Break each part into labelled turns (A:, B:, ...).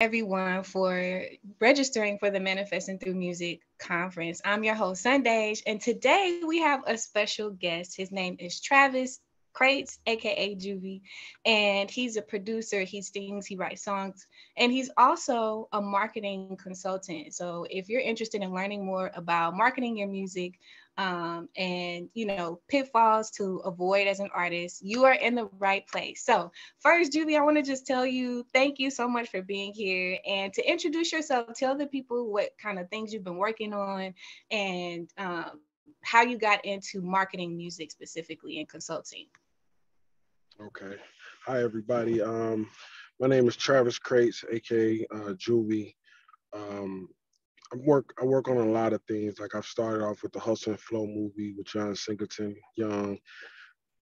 A: everyone for registering for the Manifesting Through Music conference. I'm your host, SunDej, and today we have a special guest. His name is Travis Kr8ts, aka Juvie, and he's a producer. He sings, he writes songs, and he's also a marketing consultant. So if you're interested in learning more about marketing your music, and pitfalls to avoid as an artist, you are in the right place. So first, Julie, I want to just tell you thank you so much for being here, and to introduce yourself, tell the people what kind of things you've been working on, and how you got into marketing music specifically and consulting.
B: Okay. Hi, everybody. My name is Travis Kr8ts, aka Juvie. Um, I work on a lot of things. Like I've started off with the Hustle and Flow movie with John Singleton, Young,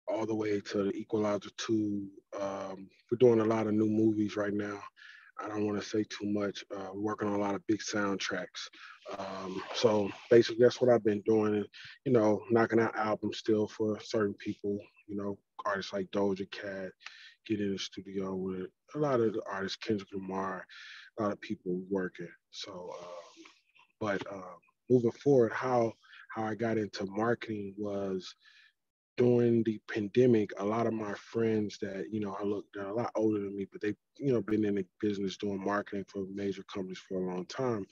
B: all the way to the Equalizer 2. We're doing a lot of new movies right now. I don't want to say too much. We're working on a lot of big soundtracks. So basically, that's what I've been doing, and knocking out albums still for certain people. Artists like Doja Cat, get in the studio with a lot of the artists, Kendrick Lamar, a lot of people working. So, but moving forward, how I got into marketing was during the pandemic. A lot of my friends that I look, they're a lot older than me, but they been in the business doing marketing for major companies for a long time.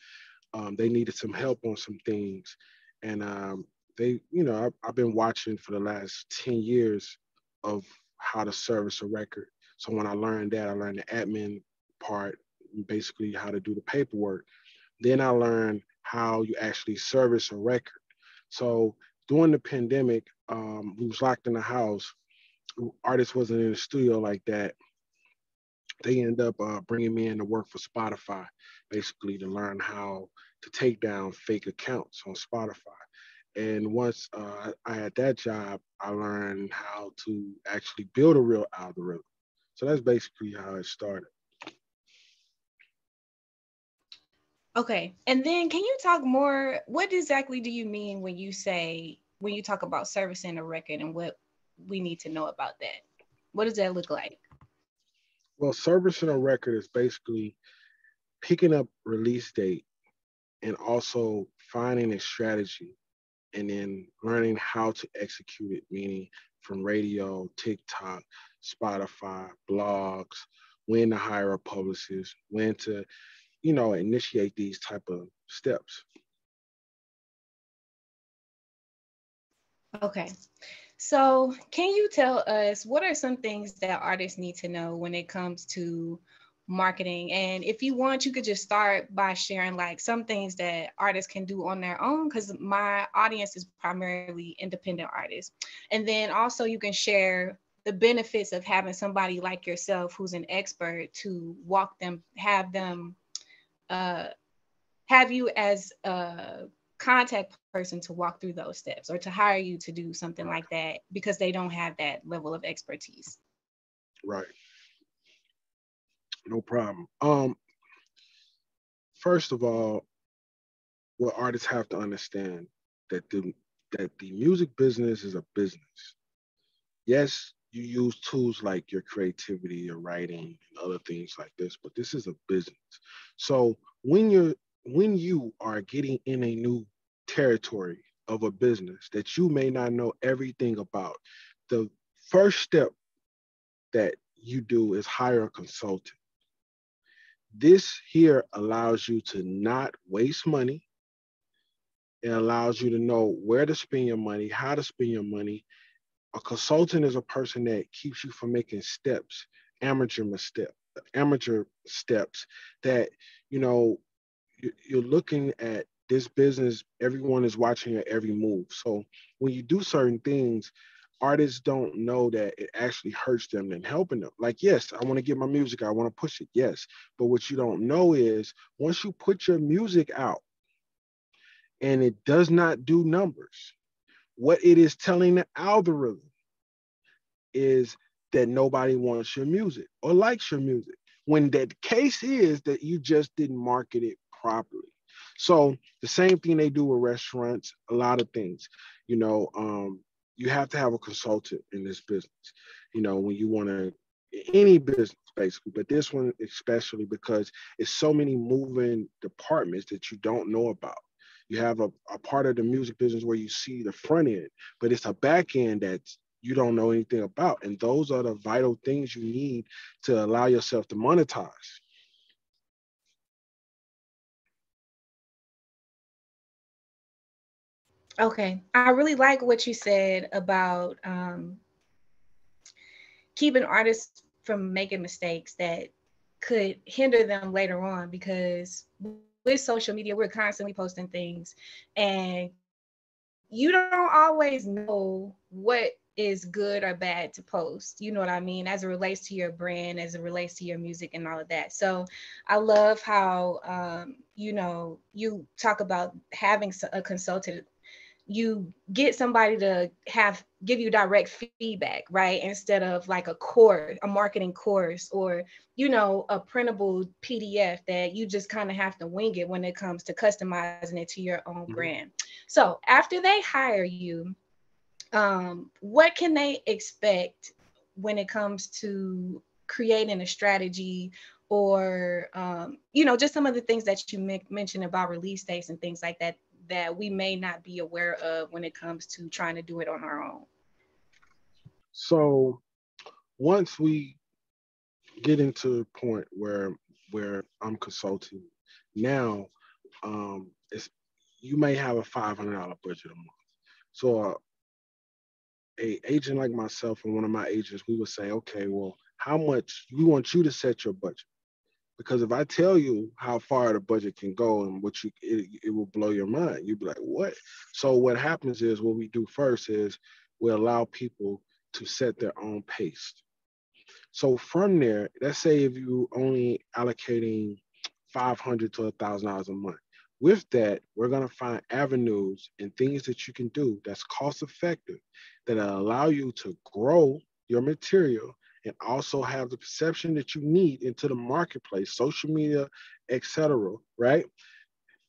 B: They needed some help on some things, and I've been watching for the last 10 years of how to service a record. So when I learned that, I learned the admin part, basically how to do the paperwork. Then I learned how you actually service a record. So during the pandemic, we was locked in the house. Artists wasn't in the studio like that. They end up bringing me in to work for Spotify, basically to learn how to take down fake accounts on Spotify. And once I had that job, I learned how to actually build a real algorithm. So that's basically how it started.
A: Okay, and then can you talk more? What exactly do you mean when you talk about servicing a record, and what we need to know about that? What does that look like?
B: Well, servicing a record is basically picking up release date and also finding a strategy and then learning how to execute it, meaning from radio, TikTok, Spotify, blogs, when to hire a publicist, when to, initiate these type of steps.
A: Okay. So, can you tell us what are some things that artists need to know when it comes to marketing? And if you want, you could just start by sharing like some things that artists can do on their own, because my audience is primarily independent artists. And then also, you can share the benefits of having somebody like yourself who's an expert to walk them, uh, have you as a contact person to walk through those steps, or to hire you to do something like
B: Right,
A: that because they don't have that level of expertise.
B: right, no problem. First of all, what artists have to understand that the music business is a business. Yes, you use tools like your creativity, your writing, and other things like this, but this is a business. So when you are getting in a new territory of a business that you may not know everything about, the first step that you do is hire a consultant. This here allows you to not waste money. It allows you to know where to spend your money, how to spend your money. A consultant is a person that keeps you from making steps, amateur misstep, amateur steps that you know you're looking at this business. Everyone is watching your every move. So when you do certain things, artists don't know that it actually hurts them than helping them. Like, yes, I want to get my music out, I want to push it, yes. But what you don't know is once you put your music out and it does not do numbers, what it is telling the algorithm is that nobody wants your music or likes your music. When that case is that you just didn't market it properly. So the same thing they do with restaurants, a lot of things. You know, um, you have to have a consultant in this business. When you want to any business basically, but this one especially because it's so many moving departments that you don't know about. You have a part of the music business where you see the front end, but it's a back end that you don't know anything about. And those are the vital things you need to allow yourself to monetize.
A: Okay. I really like what you said about keeping artists from making mistakes that could hinder them later on, because with social media we're constantly posting things and you don't always know what is good or bad to post, you know what I mean, as it relates to your brand, as it relates to your music and all of that. So I love how you talk about having a consultant, you get somebody to have give you direct feedback, right, instead of like a marketing course, or a printable PDF that you just kind of have to wing it when it comes to customizing it to your own
B: Mhm.
A: brand. So after they hire you, what can they expect when it comes to creating a strategy, or just some of the things that you mentioned about release dates and things like that that we may not be aware of when it comes to trying to do it on our own?
B: So once we get into the point where I'm consulting now, it's you may have a $500 budget a month. So a agent like myself and one of my agents, we would say, okay, well, how much we want you to set your budget? Because if I tell you how far the budget can go and what it will blow your mind. You'd be like, what? So what happens is what we do first is we allow people to set their own pace. So from there, let's say if you only allocating 500 to $1,000 a month. With that, we're gonna find avenues and things that you can do that's cost effective that allow you to grow your material and also have the perception that you need into the marketplace, social media, etc. Right?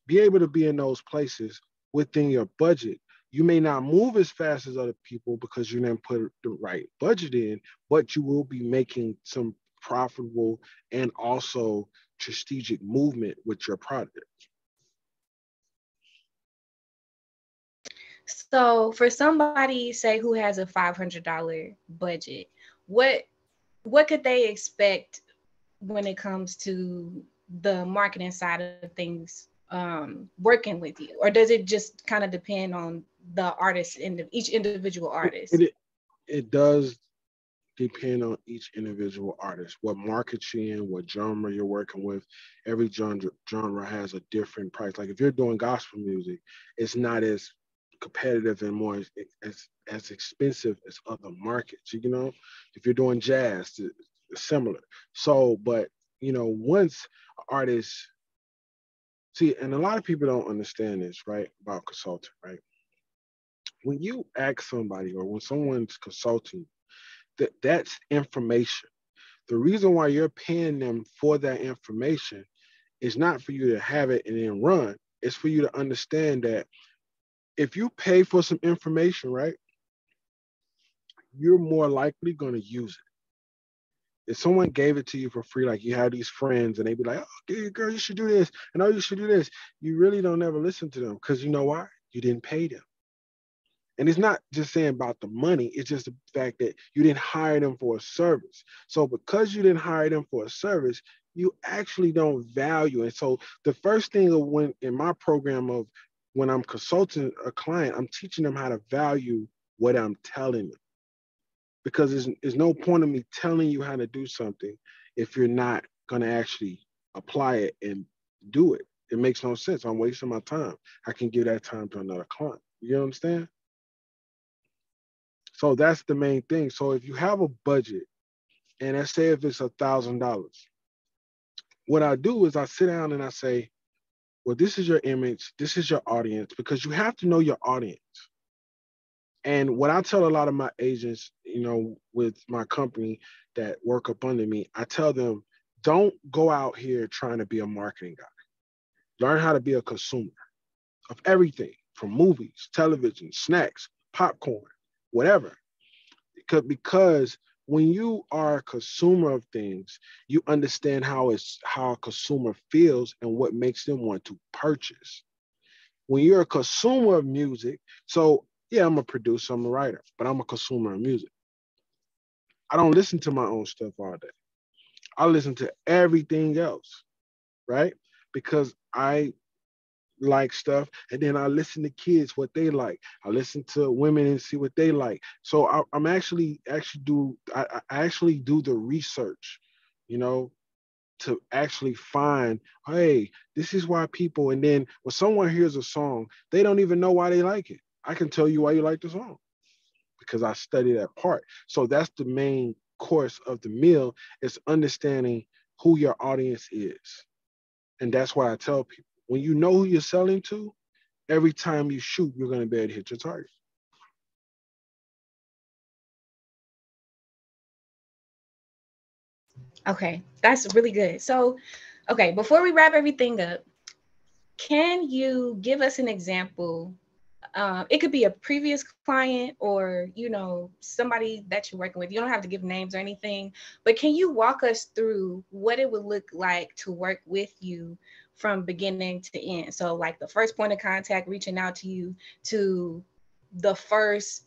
B: Be able to be in those places within your budget. You may not move as fast as other people because you didn't put the right budget in, but you will be making some profitable and also strategic movement with your product.
A: So for somebody, say, who has a $500 budget, what what could they expect when it comes to the marketing side of things, working with you? Or does it just kind of depend on the artist, each individual
B: It,
A: artist?
B: it, it does depend on each individual artist, what market you're in, what genre you're working with. Every genre has a different price. Like if you're doing gospel music, it's not as competitive and more as expensive as other markets. You know, if you're doing jazz, it's similar. So, but once artists see, and a lot of people don't understand this, right, about consulting, right? When you ask somebody or when someone's consulting, that's information. The reason why you're paying them for that information is not for you to have it and then run. It's for you to understand that if you pay for some information, right, you're more likely going to use it. If someone gave it to you for free, like you have these friends and they be like, oh, girl, you should do this. And oh, you should do this. You really don't ever listen to them because you know why? You didn't pay them. And it's not just saying about the money, it's just the fact that you didn't hire them for a service. So because you didn't hire them for a service, you actually don't value. And so the first thing of when in my program of when I'm consulting a client, I'm teaching them how to value what I'm telling them. Because there's no point in me telling you how to do something if you're not going to actually apply it and do it. It makes no sense. I'm wasting my time. I can give that time to another client. You understand? So that's the main thing. So if you have a budget, and let's say if it's $1,000, what I do is I sit down and I say, well, this is your image, this is your audience, because you have to know your audience. And what I tell a lot of my agents, with my company that work up under me, I tell them, don't go out here trying to be a marketing guy. Learn how to be a consumer of everything from movies, television, snacks, popcorn, whatever. Because when you are a consumer of things, you understand how a consumer feels and what makes them want to purchase. When you're a consumer of music, so yeah, I'm a producer, I'm a writer, but I'm a consumer of music. I don't listen to my own stuff all day. I listen to everything else, right? Because I like stuff, and then I listen to kids what they like. I listen to women and see what they like. So I'm I actually do the research, you know, to actually find, hey, this is why people. And then when someone hears a song, they don't even know why they like it. I can tell you why you like the song because I study that part. So that's the main course of the meal is understanding who your audience is. And that's why I tell people when you know who you're selling to, every time you shoot, you're going to be able to hit your target.
A: Okay, that's really good. So, okay, before we wrap everything up, can you give us an example? It could be a previous client or somebody that you're working with. You don't have to give names or anything, but can you walk us through what it would look like to work with you from beginning to end? So like the first point of contact reaching out to you to the first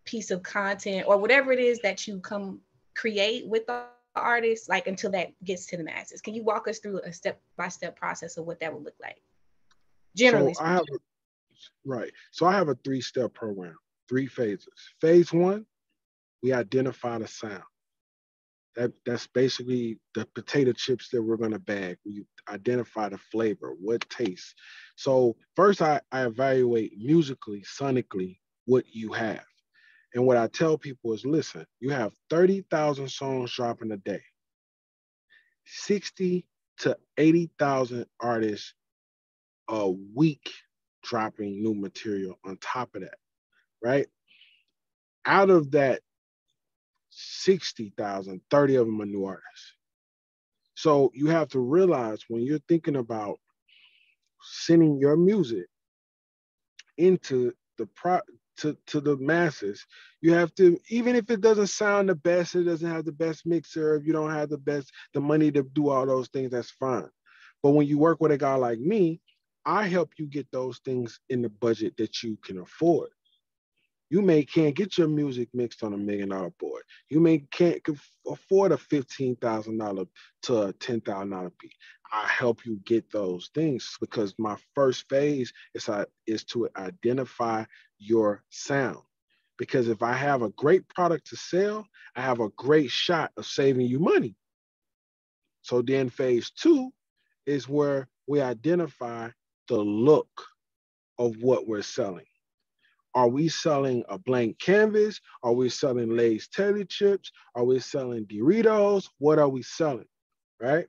A: piece of content or whatever it is that you come create with the artist, like until that gets to the masses. Can you walk us through a step-by-step process of what that would look like, generally
B: So I
A: speaking?
B: have right. So I have a three-step program, three phases. Phase one, we identify the sound. That's basically the potato chips that we're gonna bag. We identify the flavor, what taste. So first I evaluate musically, sonically, what you have. And what I tell people is listen, you have 30,000 songs dropping a day, 60 to 80,000 artists a week dropping new material on top of that, right? Out of that 60,000, 30 of them are new artists. So you have to realize when you're thinking about sending your music into the to the masses, you have to, even if it doesn't sound the best, it doesn't have the best mixer, if you don't have the money to do all those things, that's fine. But when you work with a guy like me, I help you get those things in the budget that you can afford. You may can't get your music mixed on $1 million board. You may can't afford a $15,000 to a $10,000 beat. I help you get those things because my first phase is to identify your sound. Because if I have a great product to sell, I have a great shot of saving you money. So then phase two is where we identify the look of what we're selling. Are we selling a blank canvas? Are we selling Lay's Taylor chips? Are we selling Doritos? What are we selling? Right?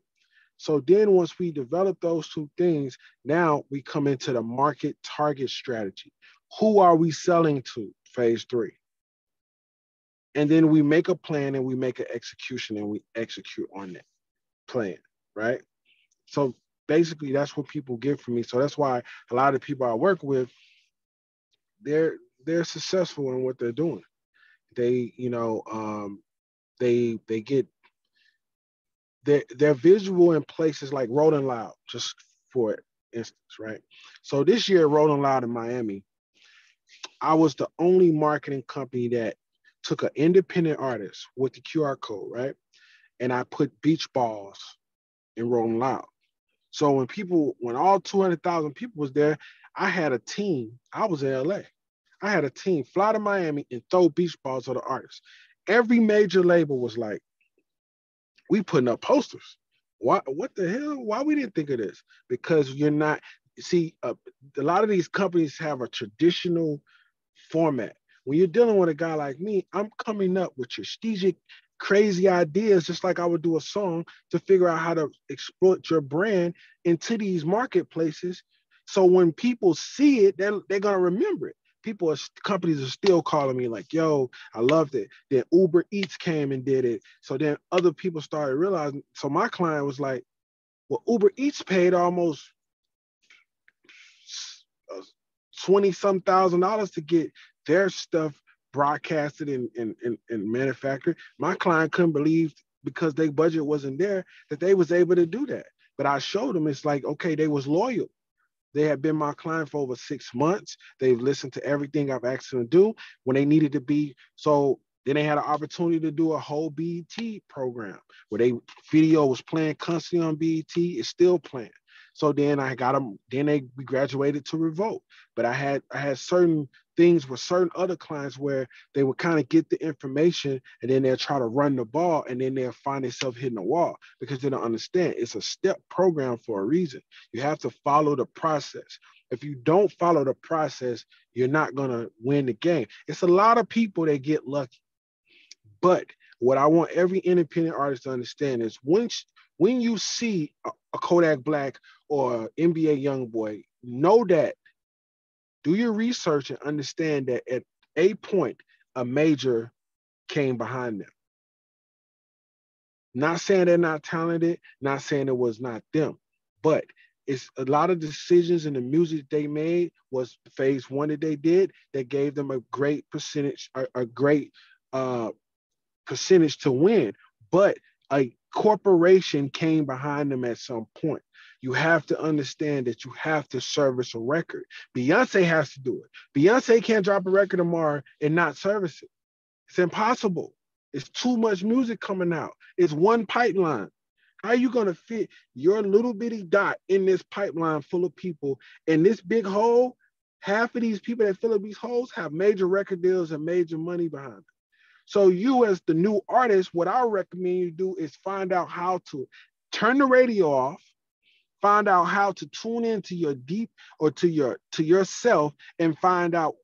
B: So then once we develop those two things, now we come into the market target strategy. Who are we selling to? Phase three. And then we make a plan and we make an execution and we execute on that plan, right? So basically that's what people get from me. So that's why a lot of people I work with, they're they're successful in what they're doing. They, they get they're visual in places like Rolling Loud, just for instance, right? So this year, Rolling Loud in Miami, I was the only marketing company that took an independent artist with the QR code, right? And I put beach balls in Rolling Loud. So when all 200,000 people was there, I had a team. I was in LA. I had a team fly to Miami and throw beach balls at the artists. Every major label was like, we putting up posters. Why? What the hell? Why we didn't think of this? Because you're not. See, a lot of these companies have a traditional format. When you're dealing with a guy like me, I'm coming up with strategic, crazy ideas, just like I would do a song to figure out how to exploit your brand into these marketplaces. So when people see it, they're gonna remember it. Companies are still calling me like, yo, I loved it. Then Uber Eats came and did it. So then other people started realizing. So my client was like, well, Uber Eats paid almost 20 some thousand dollars to get their stuff broadcasted and manufactured. My client couldn't believe, because their budget wasn't there, that they was able to do that. But I showed them, it's like, okay, they was loyal. They have been my client for over 6 months. They've listened to everything I've asked them to do when they needed to be. So then they had an opportunity to do a whole BET program where they video was playing constantly on BET. It's still playing. So then I got them. Then we graduated to Revolt. But I had certain things with certain other clients where they would kind of get the information and then they'll try to run the ball and then they'll find themselves hitting the wall because they don't understand. It's a step program for a reason. You have to follow the process. If you don't follow the process, you're not going to win the game. It's a lot of people that get lucky. But what I want every independent artist to understand is when you see a Kodak Black or NBA Youngboy, know that, do your research and understand that at a point, a major came behind them. Not saying they're not talented, not saying it was not them, but it's a lot of decisions in the music they made was phase one that they did that gave them a great percentage, a great percentage to win. But a corporation came behind them at some point. You have to understand that you have to service a record. Beyonce has to do it. Beyonce can't drop a record tomorrow and not service it. It's impossible. It's too much music coming out. It's one pipeline. How are you going to fit your little bitty dot in this pipeline full of people? And this big hole, half of these people that fill up these holes have major record deals and major money behind them. So you as the new artist, what I recommend you do is find out how to turn the radio off, find out how to tune into your deep or to yourself and find out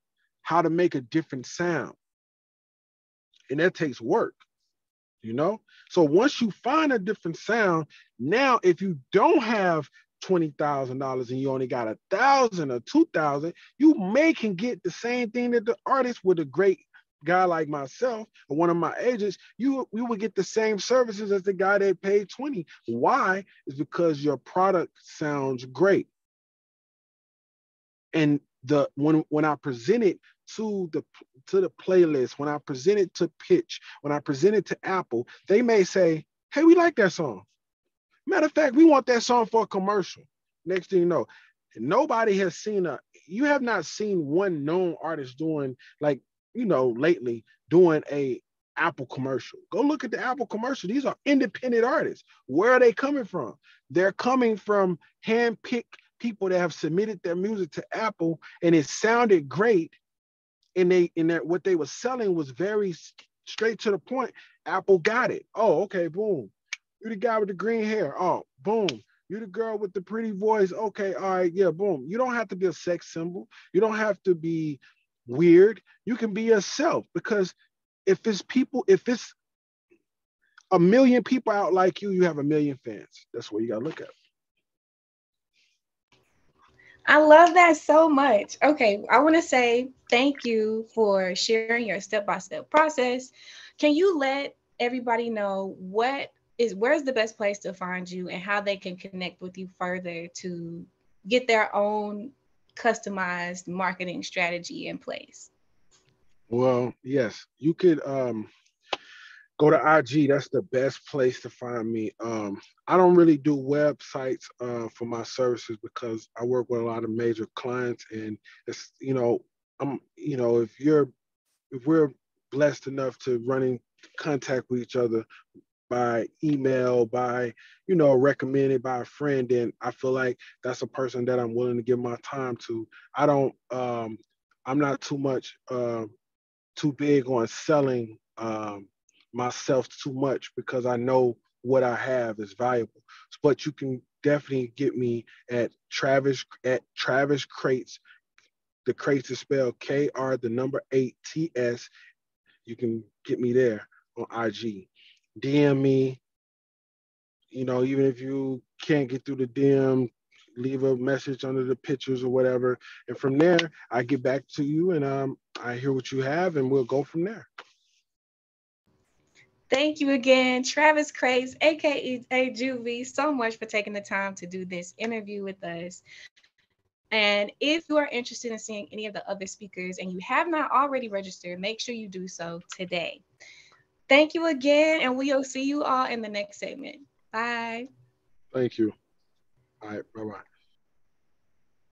B: how to make a different sound. And that takes work, you know? So once you find a different sound, now if you don't have $20,000 and you only got 1,000 or 2,000, you may can get the same thing that the artist with a great guy like myself or one of my agents, we would get the same services as the guy that paid 20. Why? Is because your product sounds great. And when I present it to the playlist, when I present it to Pitch, when I present it to Apple, they may say, hey, we like that song. Matter of fact, we want that song for a commercial. Next thing you know, nobody has seen you have not seen one known artist doing like, lately doing a Apple commercial. Go look at the Apple commercial. These are independent artists. Where are they coming from? They're coming from hand-picked people that have submitted their music to Apple and it sounded great. And what they were selling was very straight to the point. Apple got it. Oh, okay, boom. You're the guy with the green hair. Oh, boom. You're the girl with the pretty voice. Okay, all right, yeah, boom. You don't have to be a sex symbol. You don't have to be weird. You can be yourself, because if it's a million people out like you have a million fans. That's what you gotta look at.
A: I love that so much. Okay, I want to say thank you for sharing your step-by-step process. Can you let everybody know where's the best place to find you and how they can connect with you further to get their own customized marketing strategy in place?
B: Well, yes, you could go to IG. That's the best place to find me. I don't really do websites for my services because I work with a lot of major clients, and it's if we're blessed enough to run in contact with each other by email, by recommended by a friend, then I feel like that's a person that I'm willing to give my time to. I'm not too big on selling myself too much because I know what I have is valuable. But you can definitely get me at Travis Kr8ts. The Kr8ts is spelled KR the number 8TS. You can get me there on IG. DM me. Even if you can't get through the DM, leave a message under the pictures or whatever. And from there, I get back to you and I hear what you have and we'll go from there.
A: Thank you again, Travis Kr8ts, aka Juvie, so much for taking the time to do this interview with us. And if you are interested in seeing any of the other speakers and you have not already registered, make sure you do so today. Thank you again, and we'll see you all in the next segment. Bye.
B: Thank you. All right. Bye bye.